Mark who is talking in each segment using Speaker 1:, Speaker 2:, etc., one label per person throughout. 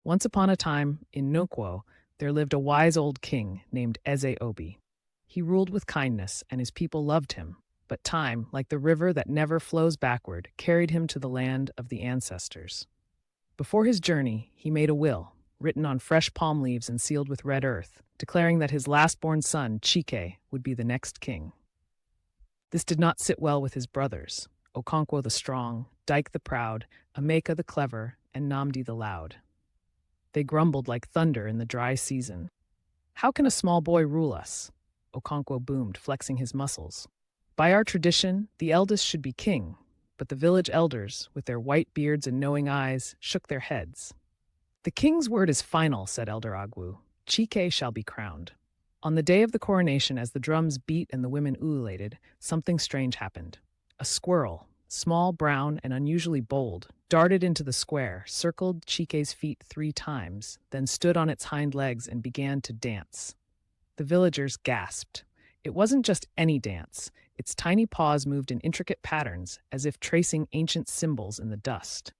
Speaker 1: Once upon a time, in Nkwo, there lived a wise old king named Eze-Obi. He ruled with kindness, and his people loved him. But time, like the river that never flows backward, carried him to the land of the ancestors. Before his journey, he made a will, written on fresh palm leaves and sealed with red earth, declaring that his last-born son, Chike, would be the next king. This did not sit well with his brothers, Okonkwo the strong, Dike the proud, Emeka the clever, and Nnamdi the loud. They grumbled like thunder in the dry season. "How can a small boy rule us?" Okonkwo boomed, flexing his muscles. "By our tradition, the eldest should be king," but the village elders, with their white beards and knowing eyes, shook their heads. "The king's word is final," said Elder Agwu. "Chike shall be crowned." On the day of the coronation, as the drums beat and the women ululated, something strange happened. A squirrel, small, brown, and unusually bold, darted into the square, circled Chike's feet 3 times, then stood on its hind legs and began to dance. The villagers gasped. It wasn't just any dance. Its tiny paws moved in intricate patterns, as if tracing ancient symbols in the dust.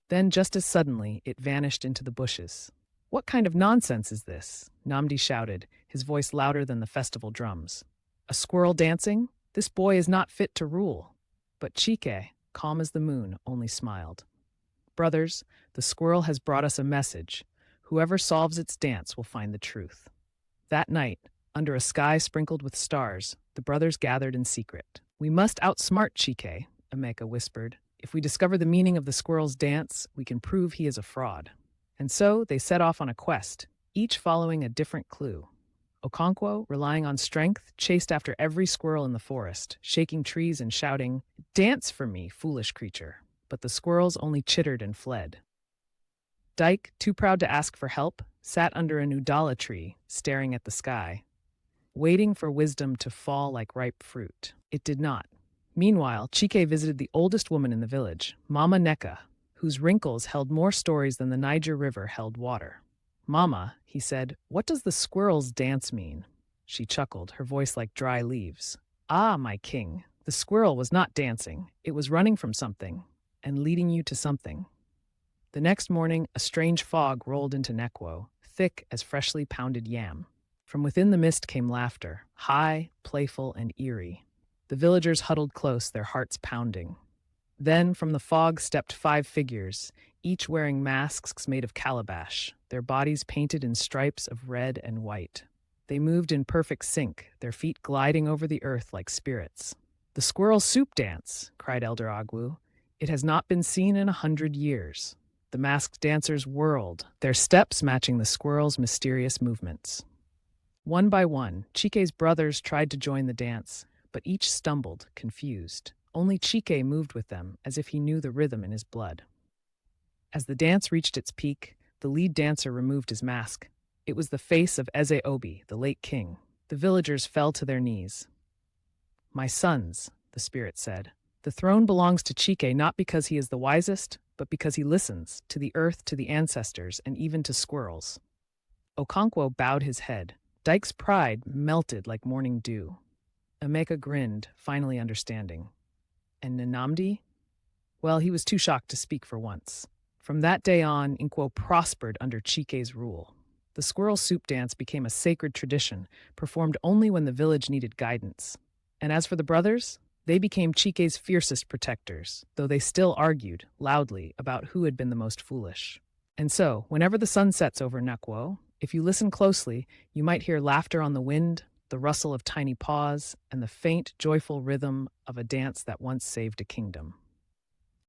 Speaker 1: Then, just as suddenly, it vanished into the bushes. "What kind of nonsense is this?" Nnamdi shouted, his voice louder than the festival drums. "A squirrel dancing? This boy is not fit to rule." But Chike, calm as the moon, only smiled. "Brothers, the squirrel has brought us a message. Whoever solves its dance will find the truth." That night, under a sky sprinkled with stars, the brothers gathered in secret. "We must outsmart Chike," Emeka whispered. "If we discover the meaning of the squirrel's dance, we can prove he is a fraud." And so they set off on a quest, each following a different clue. Okonkwo, relying on strength, chased after every squirrel in the forest, shaking trees and shouting, "Dance for me, foolish creature." But the squirrels only chittered and fled. Dike, too proud to ask for help, sat under a nudala tree, staring at the sky, waiting for wisdom to fall like ripe fruit. It did not. Meanwhile, Chike visited the oldest woman in the village, Mama Neka, whose wrinkles held more stories than the Niger River held water. "Mama," he said, "what does the squirrel's dance mean?" She chuckled, her voice like dry leaves. "Ah, my king, the squirrel was not dancing. It was running from something and leading you to something." The next morning, a strange fog rolled into Nkwo, thick as freshly pounded yam. From within the mist came laughter, high, playful, and eerie. The villagers huddled close, their hearts pounding. Then, from the fog stepped 5 figures, each wearing masks made of calabash, their bodies painted in stripes of red and white. They moved in perfect sync, their feet gliding over the earth like spirits. "The Squirrel Soup Dance," cried Elder Agwu. "It has not been seen in 100 years." The masked dancers whirled, their steps matching the squirrel's mysterious movements. One by one, Chike's brothers tried to join the dance, but each stumbled, confused. Only Chike moved with them, as if he knew the rhythm in his blood. As the dance reached its peak, the lead dancer removed his mask. It was the face of Eze-Obi, the late king. The villagers fell to their knees. "My sons," the spirit said, "the throne belongs to Chike not because he is the wisest, but because he listens to the earth, to the ancestors, and even to squirrels." Okonkwo bowed his head. Dike's pride melted like morning dew. Emeka grinned, finally understanding. And Nnamdi? Well, he was too shocked to speak for once. From that day on, Nkwo prospered under Chike's rule. The Squirrel Soup Dance became a sacred tradition, performed only when the village needed guidance. And as for the brothers, they became Chike's fiercest protectors, though they still argued, loudly, about who had been the most foolish. And so, whenever the sun sets over Nkwo, if you listen closely, you might hear laughter on the wind, the rustle of tiny paws, and the faint, joyful rhythm of a dance that once saved a kingdom.